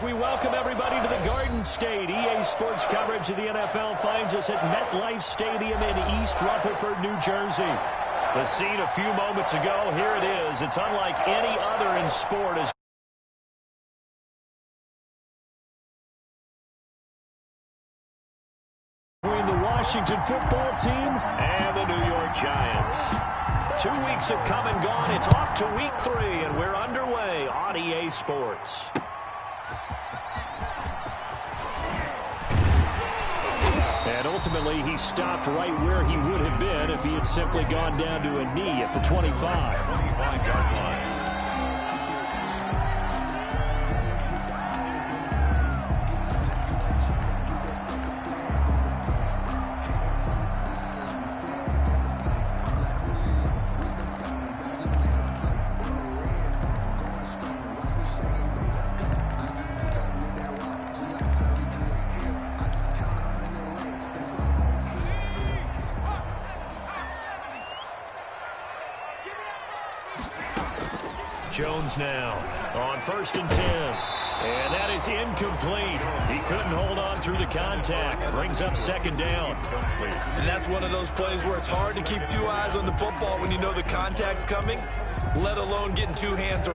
We welcome everybody to the Garden State. EA Sports coverage of the NFL finds us at MetLife Stadium in East Rutherford, New Jersey. The scene a few moments ago, here it is. It's unlike any other in sport. As between the Washington football team and the New York Giants. 2 weeks have come and gone. It's off to week 3, and we're underway on EA Sports. And ultimately, he stopped right where he would have been if he had simply gone down to a knee at the 25. 25-yard line. Jones now on 1st and 10. And that is incomplete. He couldn't hold on through the contact. Brings up 2nd down. And that's one of those plays where it's hard to keep 2 eyes on the football when you know the contact's coming, let alone getting 2 hands around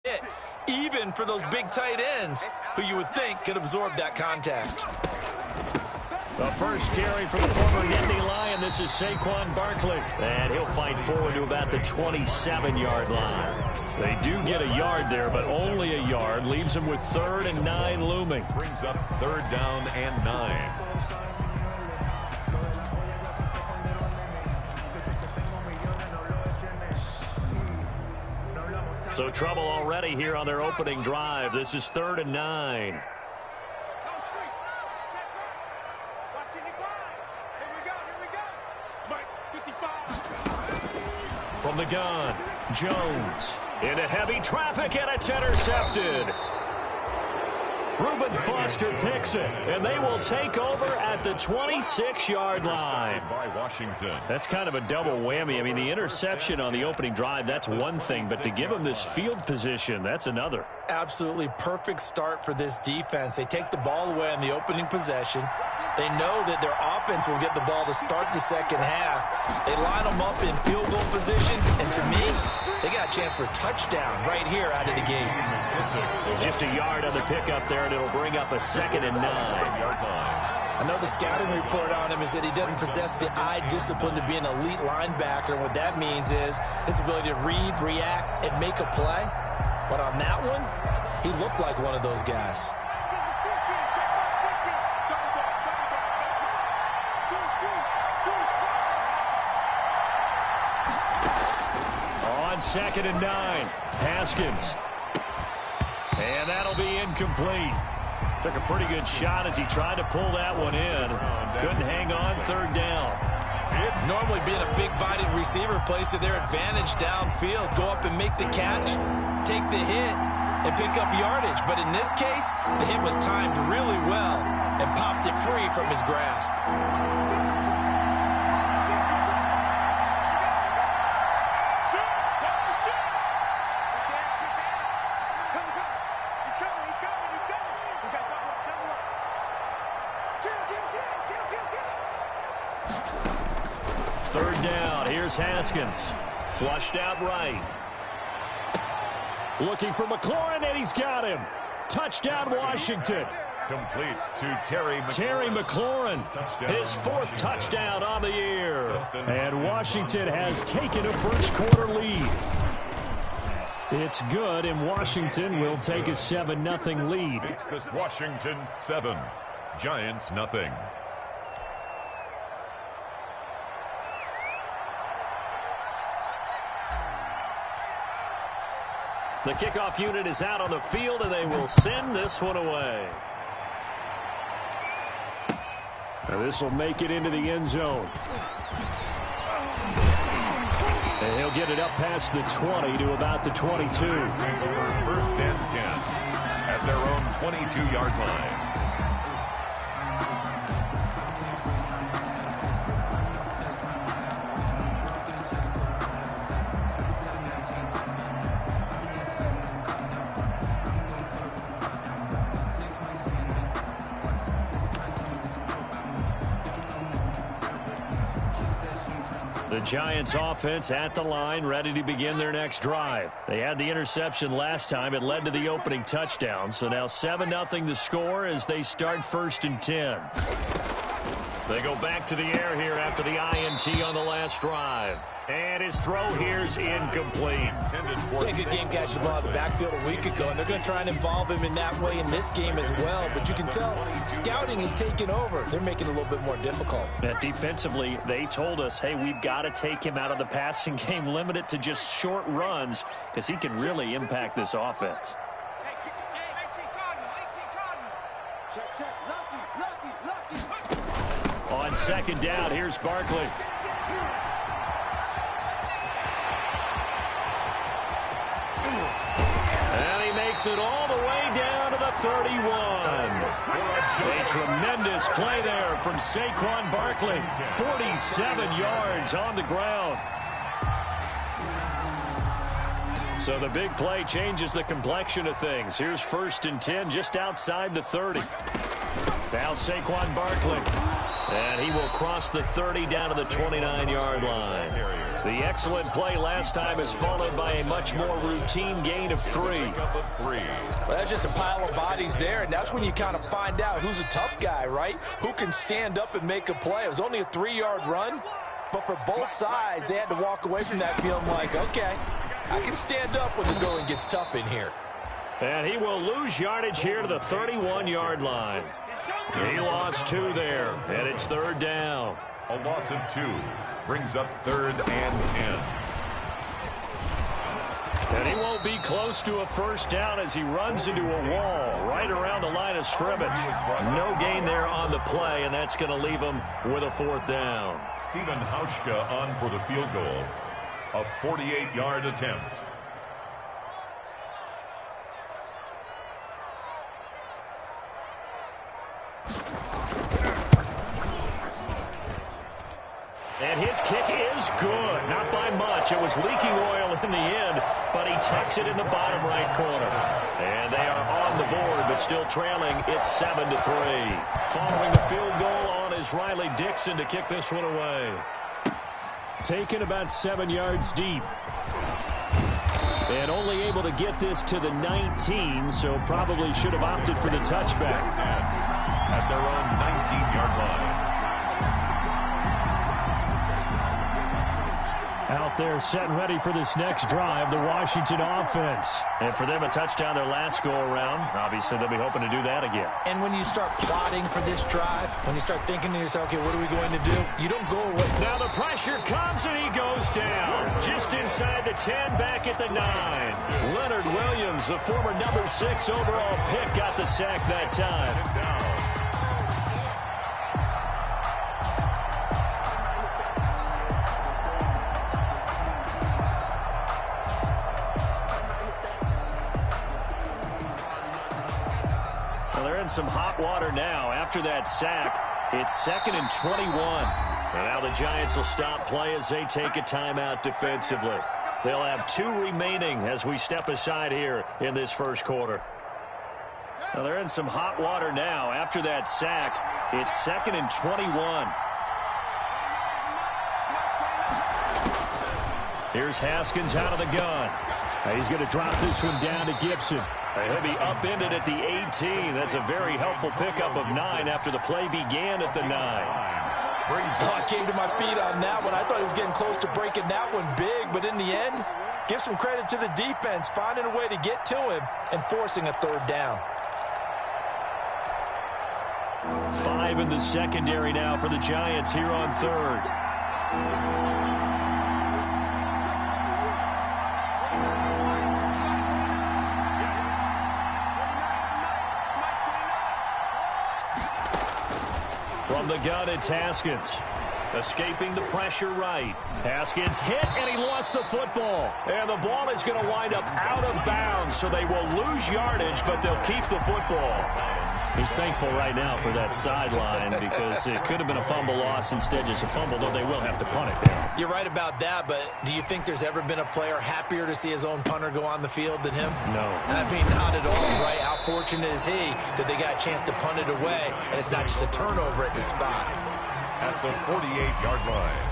it. Even for those big tight ends who you would think could absorb that contact. The first carry for the former Nittany Lion. This is Saquon Barkley. And he'll fight forward to about the 27-yard line. They do get a yard there, but only a yard. Leaves them with 3rd and 9 looming. Brings up 3rd down and 9. So trouble already here on their opening drive. This is 3rd and 9. From the gun, Jones into heavy traffic, and it's intercepted. Reuben Foster picks it, and they will take over at the 26-yard line. By Washington. That's kind of a double whammy. I mean, the interception on the opening drive, that's one thing, but to give them this field position, that's another. Absolutely perfect start for this defense. They take the ball away on the opening possession. They know that their offense will get the ball to start the second half. They line them up in field goal position, and to me, they got a chance for a touchdown right here out of the gate. Just a yard on the pickup there, and it'll bring up a 2nd and 9. I know the scouting report on him is that he doesn't possess the eye discipline to be an elite linebacker, and what that means is his ability to read, react, and make a play. But on that one, he looked like one of those guys. On 2nd and 9, Haskins. And that'll be incomplete. Took a pretty good shot as he tried to pull that one in. Couldn't hang on, 3rd down. Normally being a big-bodied receiver plays to their advantage downfield. Go up and make the catch, take the hit, and pick up yardage. But in this case, the hit was timed really well and popped it free from his grasp. Haskins flushed out right. Looking for McLaurin, and he's got him. Touchdown, Washington. Complete to Terry McLaurin. His 4th touchdown on the year. And Washington has taken a first-quarter lead. It's good, and Washington will take a 7-0 lead. Makes this Washington 7, Giants 0. The kickoff unit is out on the field, and they will send this one away. And this will make it into the end zone. And he'll get it up past the 20 to about the 22. 1st and 10 at their own 22-yard line. The Giants offense at the line, ready to begin their next drive. They had the interception last time. It led to the opening touchdown. So now 7-0 the score as they start 1st and 10. They go back to the air here after the INT on the last drive. And his throw here's incomplete. Yeah, good game catching the ball in the backfield a week ago, and they're going to try and involve him in that way in this game as well. But you can tell scouting is taking over. They're making it a little bit more difficult. Yeah, defensively, they told us, hey, we've got to take him out of the passing game, limit it to just short runs, because he can really impact this offense. On 2nd down, here's Barkley. And he makes it all the way down to the 31. A tremendous play there from Saquon Barkley. 47 yards on the ground. So the big play changes the complexion of things. Here's 1st and 10 just outside the 30. Now Saquon Barkley. And he will cross the 30 down to the 29-yard line. The excellent play last time is followed by a much more routine gain of 3. Well, that's just a pile of bodies there, and that's when you kind of find out who's a tough guy, right? Who can stand up and make a play. It was only a 3-yard run, but for both sides, they had to walk away from that feeling like, okay, I can stand up when the going gets tough in here. And he will lose yardage here to the 31-yard line. He lost 2 there, and it's 3rd down. A loss of 2 brings up 3rd and 10. And he won't be close to a 1st down as he runs into a wall right around the line of scrimmage. No gain there on the play, and that's going to leave him with a 4th down. Stephen Hauschka on for the field goal. A 48-yard attempt. And his kick is good. Not by much. It was leaking oil in the end, but he tucks it in the bottom right corner. And they are on the board, but still trailing. It's 7-3. Following the field goal on is Riley Dixon to kick this one away. Taken about 7 yards deep. And only able to get this to the 19, so probably should have opted for the touchback. At their own 19-yard line. Out there set and ready for this next drive, the Washington offense. And for them, a touchdown their last go-around. Obviously, they'll be hoping to do that again. And when you start plotting for this drive, when you start thinking to yourself, okay, what are we going to do? You don't go away. Now the pressure comes, and he goes down. Just inside the 10, back at the 9. Leonard Williams, the former number 6 overall pick, got the sack that time. Some hot water now after that sack. It's 2nd and 21. And now the Giants will stop play as they take a timeout defensively. They'll have 2 remaining as we step aside here in this first quarter. Now they're in some hot water now after that sack. It's 2nd and 21. Here's Haskins out of the gun. He's going to drop this one down to Gibson. He'll be upended at the 18. That's a very helpful pickup of 9 after the play began at the 9. I came to my feet on that one. I thought he was getting close to breaking that one big, but in the end, give some credit to the defense, finding a way to get to him and forcing a 3rd down. 5 in the secondary now for the Giants here on 3rd. From the gun, it's Haskins. Escaping the pressure right. Haskins hit, and he lost the football. And the ball is going to wind up out of bounds, so they will lose yardage, but they'll keep the football. He's thankful right now for that sideline because it could have been a fumble loss, instead just a fumble, though they will have to punt it now. You're right about that, but do you think there's ever been a player happier to see his own punter go on the field than him? No. I mean, not at all, right? How fortunate is he that they got a chance to punt it away, and it's not just a turnover at the spot. At the 48-yard line.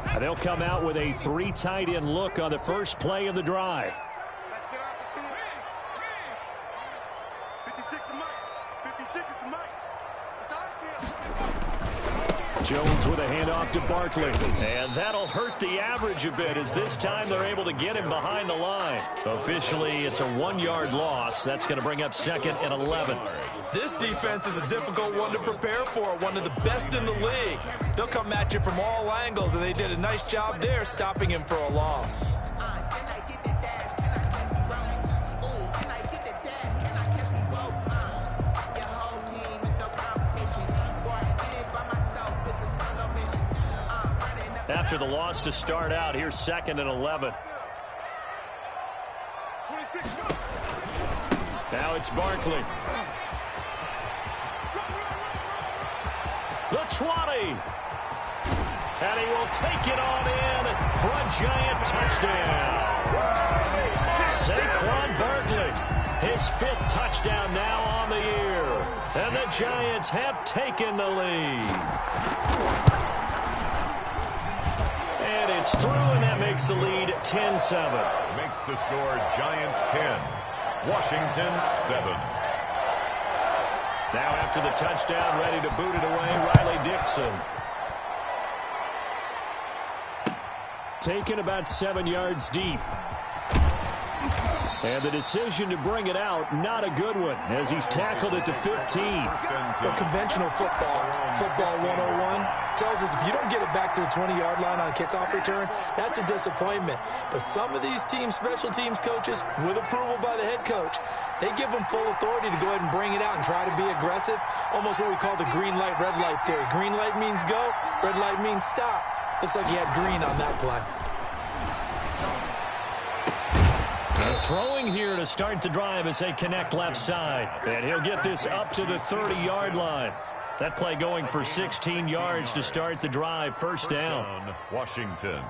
And they'll come out with a 3 tight end look on the first play of the drive. Let's get off the field. 56 to Mike. 56 to Mike. It's our field. Jones with a handoff to Barkley. And that'll hurt the average a bit, as this time they're able to get him behind the line. Officially, it's a 1-yard loss. That's going to bring up 2nd and 11. This defense is a difficult one to prepare for, one of the best in the league. They'll come at you from all angles, and they did a nice job there stopping him for a loss. After the loss to start out, here's 2nd and 11. 26. Now it's Barkley. The 20. And he will take it on in for a giant touchdown. Saquon Barkley, his 5th touchdown now on the year. And the Giants have taken the lead. And it's through, and that makes the lead 10-7. Makes the score Giants 10, Washington 7. Now after the touchdown, ready to boot it away, Riley Dixon. Taken about 7 yards deep. And the decision to bring it out, not a good one, as he's tackled at the 15. Well, conventional football 101, tells us if you don't get it back to the 20-yard line on a kickoff return, that's a disappointment. But some of these special teams coaches, with approval by the head coach, they give them full authority to go ahead and bring it out and try to be aggressive, almost what we call the green light, red light theory. Green light means go, red light means stop. Looks like he had green on that play. Throwing here to start the drive as they connect left side. And he'll get this up to the 30-yard line. That play going for 16 yards to start the drive. First down. Washington.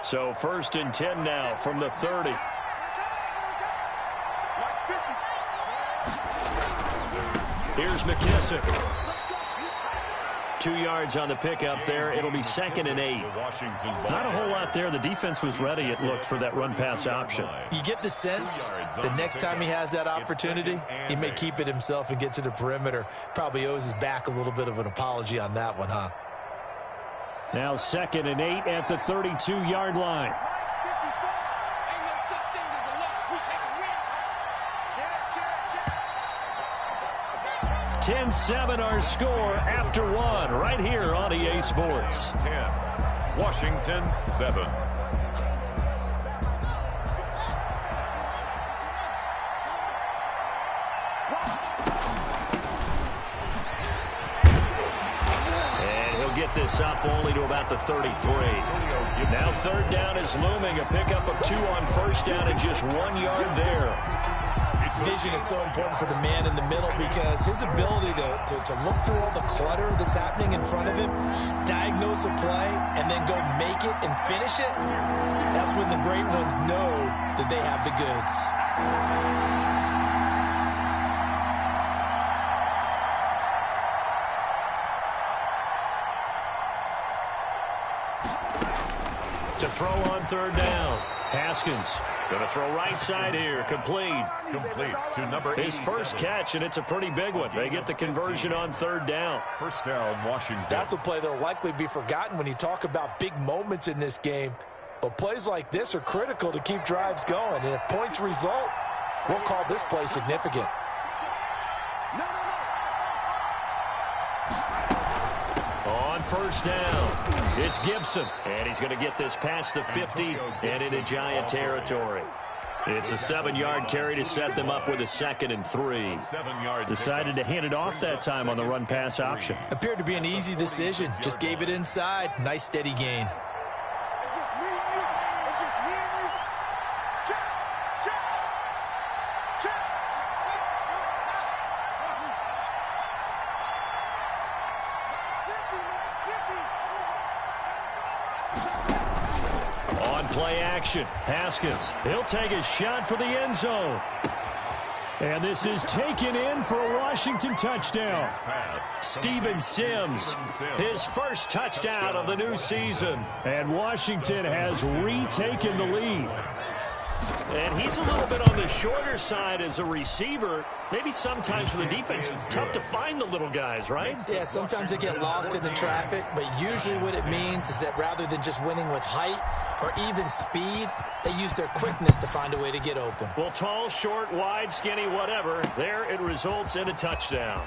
So 1st and 10 now from the 30. Here's McKissick. 2 yards on the pickup there. It'll be 2nd and 8. Not a whole lot there. The defense was ready, it looked, for that run-pass option. You get the sense the next time he has that opportunity, he may keep it himself and get to the perimeter. Probably owes his back a little bit of an apology on that one, huh? Now 2nd and 8 at the 32-yard line. 10-7 our score after 1 right here on EA Sports. 10, Washington 7. And he'll get this up only to about the 33. Now 3rd down is looming. A pickup of 2 on 1st down and just 1 yard there. Vision is so important for the man in the middle because his ability to look through all the clutter that's happening in front of him, diagnose a play, and then go make it and finish it, that's when the great ones know that they have the goods. To throw on 3rd down. Haskins going to throw right side here. Complete To number 8. His first catch, and it's a pretty big one. They get the conversion on 3rd down. First down, Washington. That's a play that will likely be forgotten when you talk about big moments in this game. But plays like this are critical to keep drives going. And if points result, we'll call this play significant. On 1st down, it's Gibson. And he's going to get this past the 50 and into Giant territory. It's a 7-yard carry to set them up with a 2nd and 3. 7 yards. Decided to hand it off that time on the run-pass option. Appeared to be an easy decision. Just gave it inside. Nice steady gain. It's just me and you. It's just me and you. Check. Check. Check. On play action. action. Haskins, he'll take a shot for the end zone. And this is taken in for a Washington touchdown. Steven Sims, his first touchdown of the new season. And Washington has retaken the lead. And he's a little bit on the shorter side as a receiver. Maybe sometimes for the defense, it's tough to find the little guys, right? Yeah, sometimes they get lost in the traffic, but usually what it means is that rather than just winning with height or even speed, they use their quickness to find a way to get open. Well, tall, short, wide, skinny, whatever, there it results in a touchdown.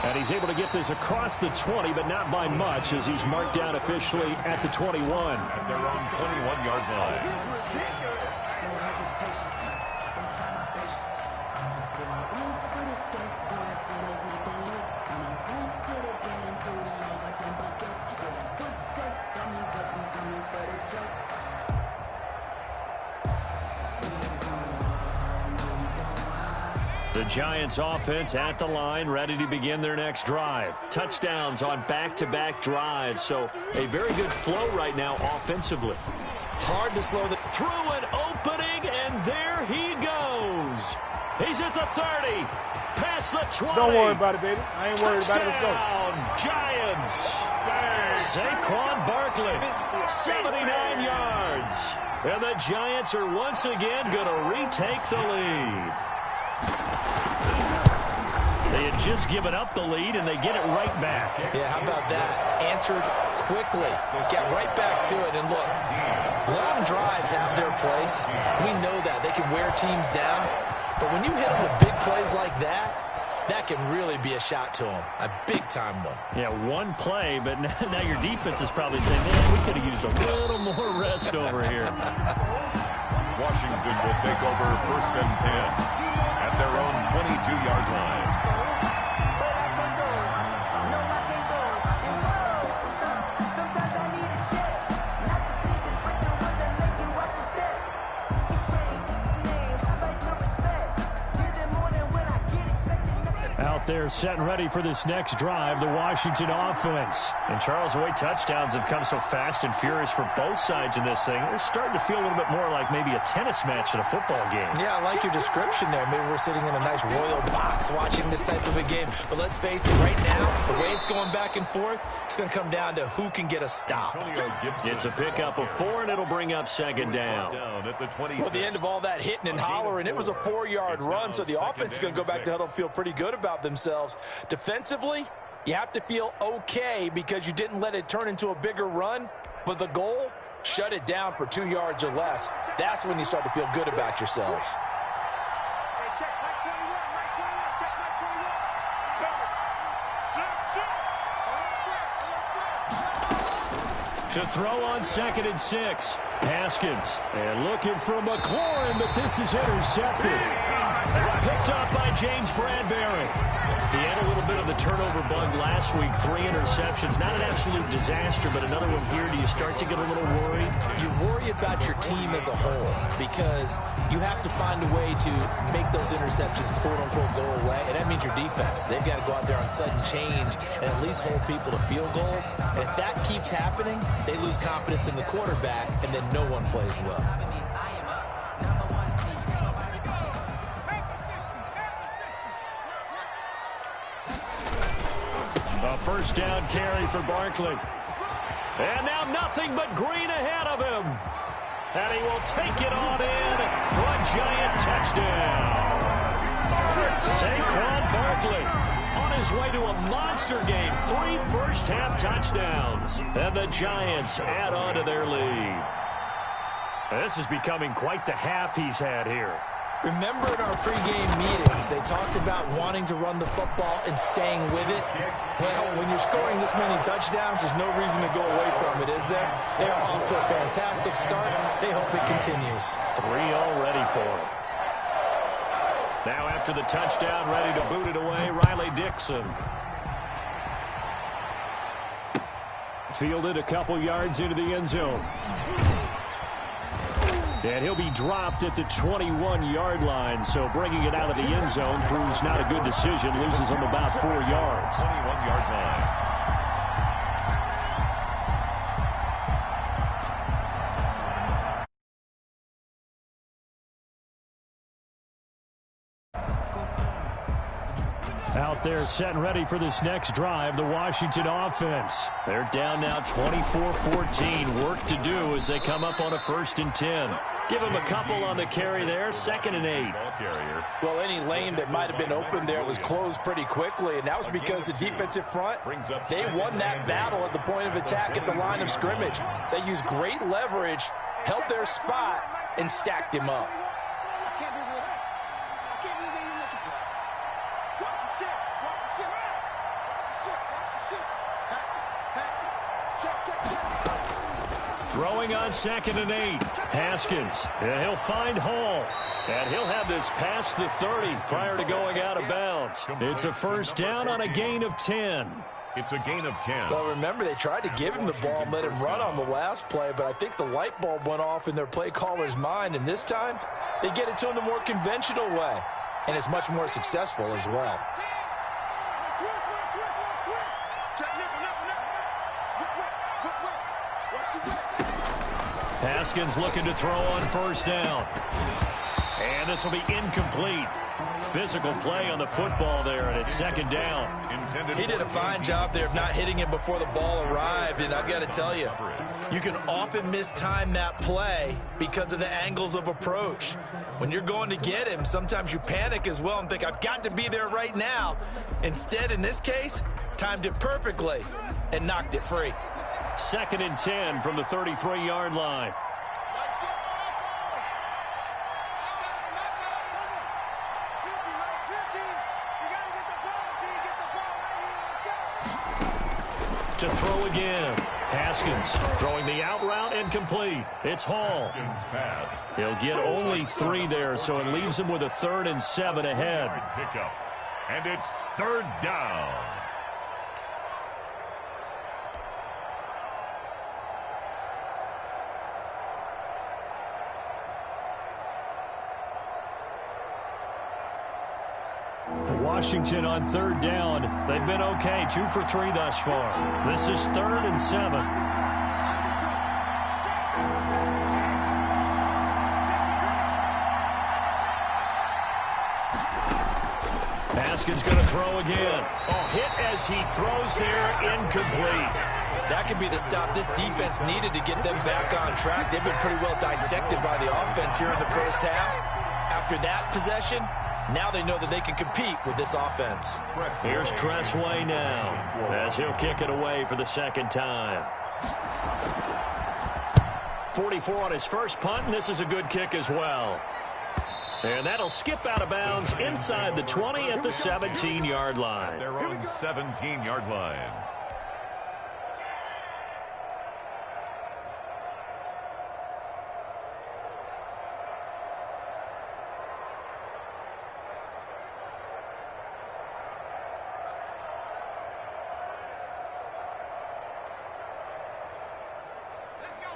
And he's able to get this across the 20, but not by much, as he's marked down officially at the 21. At their own 21-yard line. The Giants offense at the line, ready to begin their next drive. Touchdowns on back-to-back drives, so a very good flow right now offensively. Hard to slow the... Through an opening, and there he goes. He's at the 30, past the 20. Don't worry about it, baby. I ain't worried about it. Let's go. Giants. Saquon Barkley, 79 yards. And the Giants are once again going to retake the lead. They had just given up the lead, and they get it right back. Yeah, how about that? Answered quickly. Get right back to it. And look, long drives have their place. We know that. They can wear teams down. But when you hit them with big plays like that, that can really be a shot to them. A big-time one. Yeah, one play, but now your defense is probably saying, man, we could have used a little more rest over here. Washington will take over 1st and 10 at their own 22-yard line. Out there setting ready for this next drive, the Washington offense. And Charles, the way touchdowns have come so fast and furious for both sides in this thing, it's starting to feel a little bit more like maybe a tennis match in a football game. Yeah, I like your description there. Maybe we're sitting in a nice royal box watching this type of a game. But let's face it, right now, the way it's going back and forth, it's going to come down to who can get a stop. It's a pickup of 4, and it'll bring up 2nd down. Well, at the end of all that hitting and hollering, it was a 4-yard run, so the offense is going to go back to huddle, feel pretty good about themselves. Defensively, you have to feel okay because you didn't let it turn into a bigger run, but the goal, shut it down for 2 yards or less. That's when you start to feel good about yourselves. Hey, check Mike 21, Mike 21, check Mike 21. Cover. To throw on 2nd and 6. Haskins. And looking for McLaurin, but this is intercepted. Picked up by James Bradbury. He had a little bit of the turnover bug last week. 3 interceptions. Not an absolute disaster, but another one here. Do you start to get a little worried? You worry about your team as a whole because you have to find a way to make those interceptions, quote-unquote, go away, and that means your defense. They've got to go out there on sudden change and at least hold people to field goals. And if that keeps happening, they lose confidence in the quarterback, and then no one plays well. A 1st down carry for Barkley. And now nothing but green ahead of him. And he will take it on in for a Giant touchdown. Saquon Barkley on his way to a monster game. 3 first-half touchdowns. And the Giants add on to their lead. This is becoming quite the half he's had here. Remember in our pregame meetings, they talked about wanting to run the football and staying with it. Well, when you're scoring this many touchdowns, there's no reason to go away from it, is there? They are off to a fantastic start. They hope it continues. 3 already for him. Now after the touchdown, ready to boot it away, Riley Dixon. Fielded a couple yards into the end zone. And he'll be dropped at the 21-yard line, so bringing it out of the end zone proves not a good decision. Loses him about 4 yards. 21-yard line. out there set and ready for this next drive, the Washington offense. They're down now 24-14. Work to do as they come up on a 1st and 10. Give him a couple on the carry there, 2nd and 8. Well, any lane that might have been open there was closed pretty quickly, and that was because the defensive front, they won that battle at the point of attack at the line of scrimmage. They used great leverage, held their spot, and stacked him up. I can't believe that. I can't believe they even let you play. Watch the shit. Watch the shit. Watch the shit. Watch the shit. Pass it. Check, check, check. Throwing on 2nd and 8. Haskins. And he'll find Hall. And he'll have this past the 30 prior to going out of bounds. It's a 1st down on a gain of 10. It's a gain of 10. Well, remember, they tried to give him the ball and let him run on the last play, but I think the light bulb went off in their play caller's mind, and this time they get it to him the more conventional way, and it's much more successful as well. Haskins looking to throw on 1st down. And this will be incomplete. Physical play on the football there, and it's 2nd down. He did a fine job there of not hitting him before the ball arrived, and I've got to tell you, you can often mistime that play because of the angles of approach. When you're going to get him, sometimes you panic as well and think, I've got to be there right now. Instead, in this case, timed it perfectly and knocked it free. 2nd and 10 from the 33-yard line. To throw again. Haskins throwing the out route incomplete. It's Hall. He'll get only 3 there, so it leaves him with a 3rd and 7 ahead. And it's 3rd down. Washington on 3rd down. They've been okay, 2 for 3 thus far. This is 3rd and 7. Haskins going to throw again. Oh, hit as he throws there, incomplete. That could be the stop this defense needed to get them back on track. They've been pretty well dissected by the offense here in the 1st half. After that possession, now they know that they can compete with this offense. Here's Tressway now as he'll kick it away for the 2nd time. 44 on his first punt, and this is a good kick as well. And that'll skip out of bounds inside the 20 at the 17-yard line. Their own 17-yard line.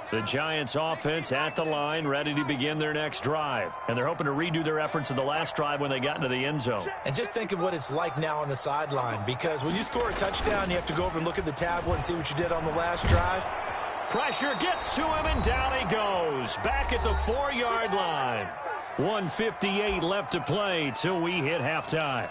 The Giants offense at the line, ready to begin their next drive. And they're hoping to redo their efforts in the last drive when they got into the end zone. And just think of what it's like now on the sideline, because when you score a touchdown, you have to go over and look at the tablet and see what you did on the last drive. Pressure gets to him, and down he goes. Back at the 4-yard line. 1:58 left to play till we hit halftime.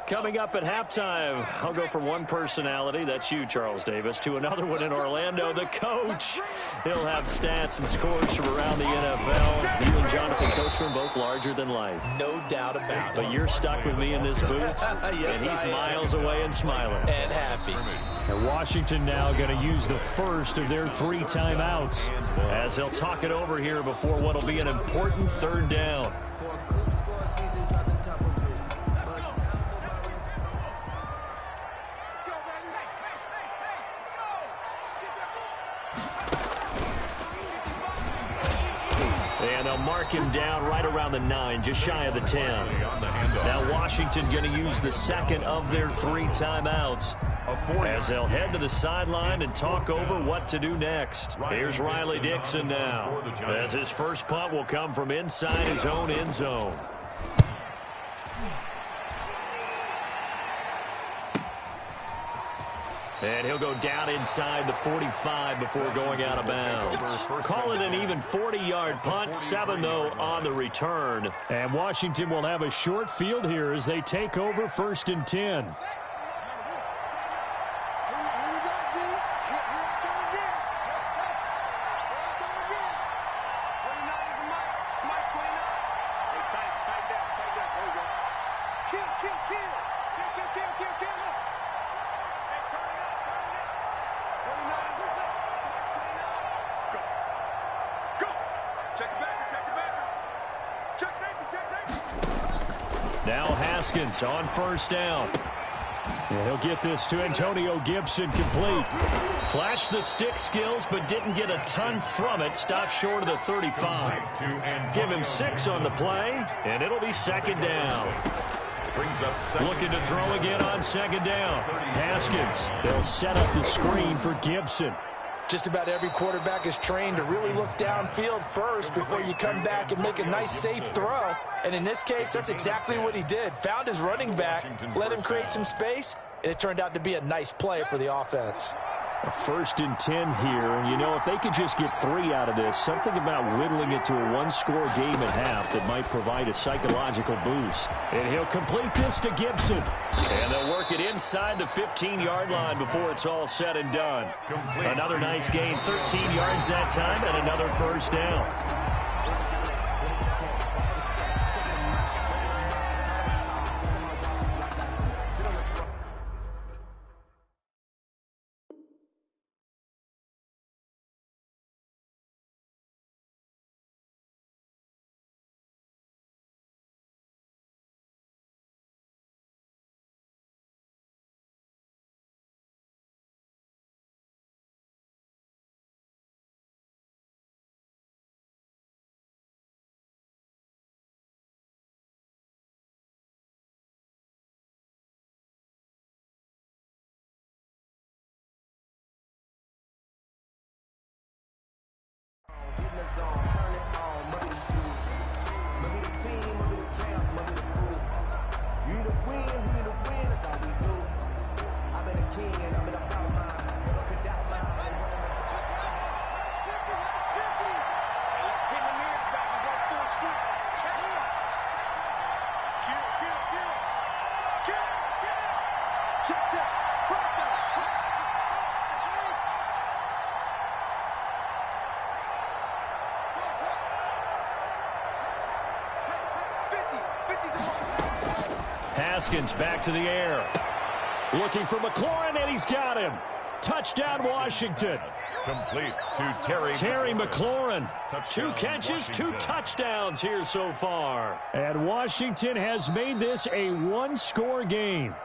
Coming up at halftime, I'll go from one personality, that's you, Charles Davis, to another one in Orlando, the coach. He'll have stats and scores from around the NFL. You and Jonathan Coachman, both larger than life. No doubt about it. But you're stuck with me in this booth, yes, and he's miles away and smiling. And happy. And Washington now going to use the first of their 3 timeouts as they'll talk it over here before what will be an important 3rd down. And they'll mark him down right around the 9, just shy of the 10. Now Washington going to use the second of their 3 timeouts as they'll head to the sideline and talk over what to do next. Here's Riley Dixon now, as his first punt will come from inside his own end zone. And he'll go down inside the 45 before going out of bounds. Call it an even 40-yard punt, 7, though, on the return. And Washington will have a short field here as they take over 1st and 10. Now Haskins on 1st down. And he'll get this to Antonio Gibson complete. Flashed the stick skills, but didn't get a ton from it. Stopped short of the 35. Give him 6 on the play, and it'll be 2nd down. Looking to throw again on 2nd down. Haskins. They'll set up the screen for Gibson. Just about every quarterback is trained to really look downfield first before you come back and make a nice, safe throw. And in this case, that's exactly what he did. Found his running back, let him create some space, and it turned out to be a nice play for the offense. A 1st and 10 here, and you know, if they could just get 3 out of this, something about whittling it to a 1-score game at half that might provide a psychological boost. And he'll complete this to Gibson. And they'll work it inside the 15-yard line before it's all said and done. Another nice gain, 13 yards that time, and another 1st down. Haskins back to the air. Looking for McLaurin, and he's got him. Touchdown, Washington. Complete to Terry McLaurin. 2 catches, 2 touchdowns here so far. And Washington has made this a 1-score game.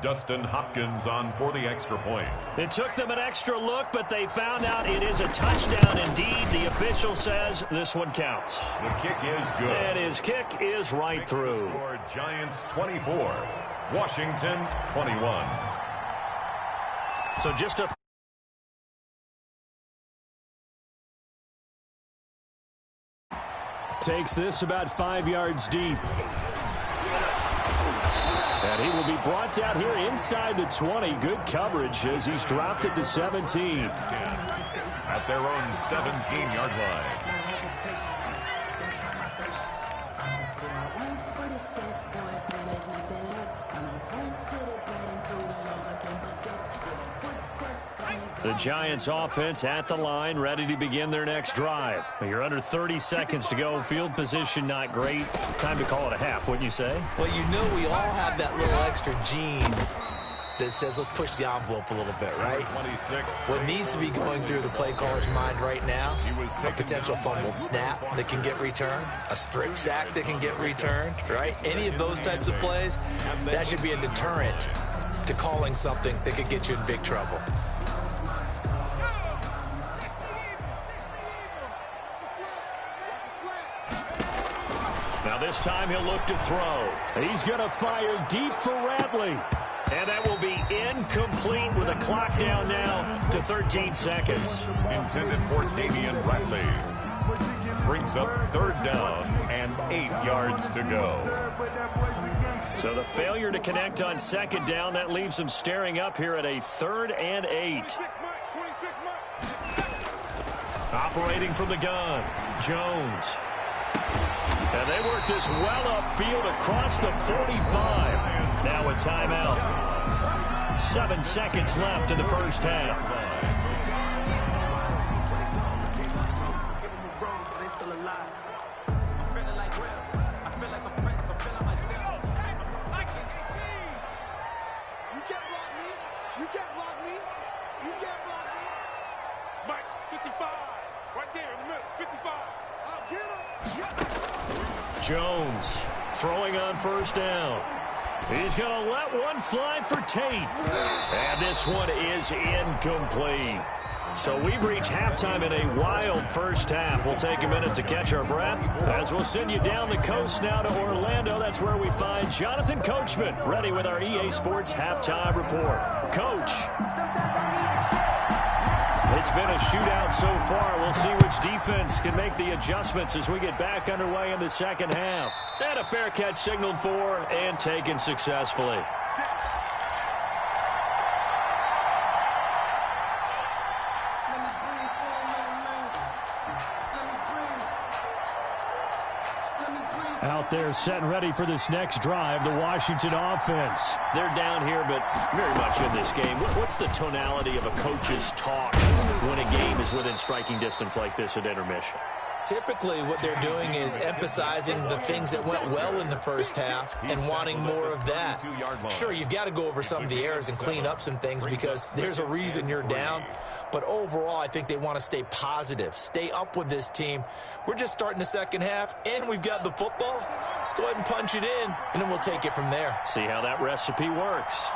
Dustin Hopkins on for the extra point. It took them an extra look, but they found out it is a touchdown indeed. The official says this one counts. The kick is good. And his kick is right through. Giants 24, Washington 21. So just a... Takes this about 5 yards deep. And he will be brought down here inside the 20. Good coverage as he's dropped at the 17. At their own 17-yard line. The Giants offense at the line, ready to begin their next drive. You're under 30 seconds to go. Field position not great. Time to call it a half, wouldn't you say? Well, you know we all have that little extra gene that says let's push the envelope a little bit, right? 26. What needs to be going through the play caller's mind right now, a potential fumbled snap that can get returned, a strip sack that can get returned, right? Any of those types of plays, that should be a deterrent to calling something that could get you in big trouble. this time he'll look to throw. He's going to fire deep for Ratley. And that will be incomplete with a clock down now to 13 seconds. Intended for Damian Ratley. Brings up 3rd down and 8 yards to go. So the failure to connect on 2nd down, that leaves them staring up here at a 3rd and 8. Operating from the gun, Jones. And they work this well upfield across the 45. Now a timeout. 7 seconds left in the first half. Jones throwing on 1st down. He's going to let one fly for Tate. And this one is incomplete. So we've reached halftime in a wild first half. We'll take a minute to catch our breath as we'll send you down the coast now to Orlando. That's where we find Jonathan Coachman ready with our EA Sports halftime report. Coach. It's been a shootout so far. We'll see which defense can make the adjustments as we get back underway in the second half. And a fair catch signaled for and taken successfully. Out there set and ready for this next drive, the Washington offense. They're down here, but very much in this game. What's the tonality of a coach's talk when a game is within striking distance like this at intermission? Typically, what they're doing is emphasizing the things that went well in the first half and wanting more of that. Sure, you've got to go over some of the errors and clean up some things because there's a reason you're down. But overall, I think they want to stay positive, stay up with this team. We're just starting the second half, and we've got the football. Let's go ahead and punch it in, and then we'll take it from there. See how that recipe works.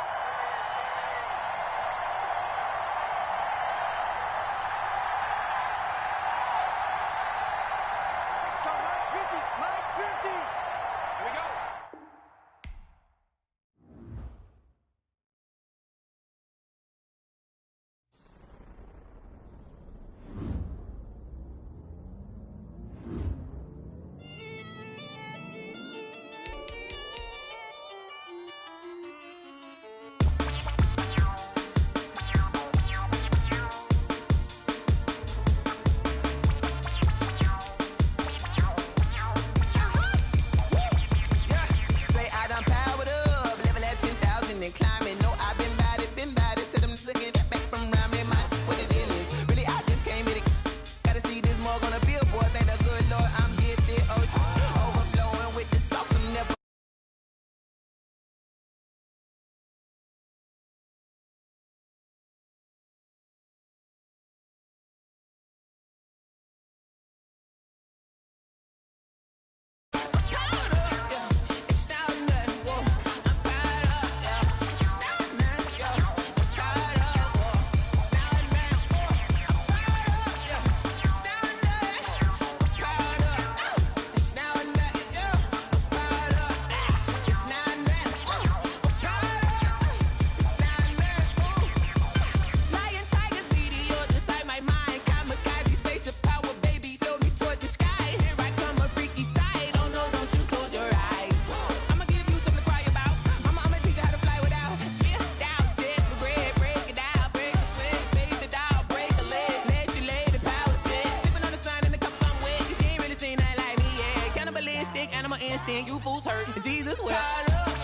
You fools hurt. Jesus, well.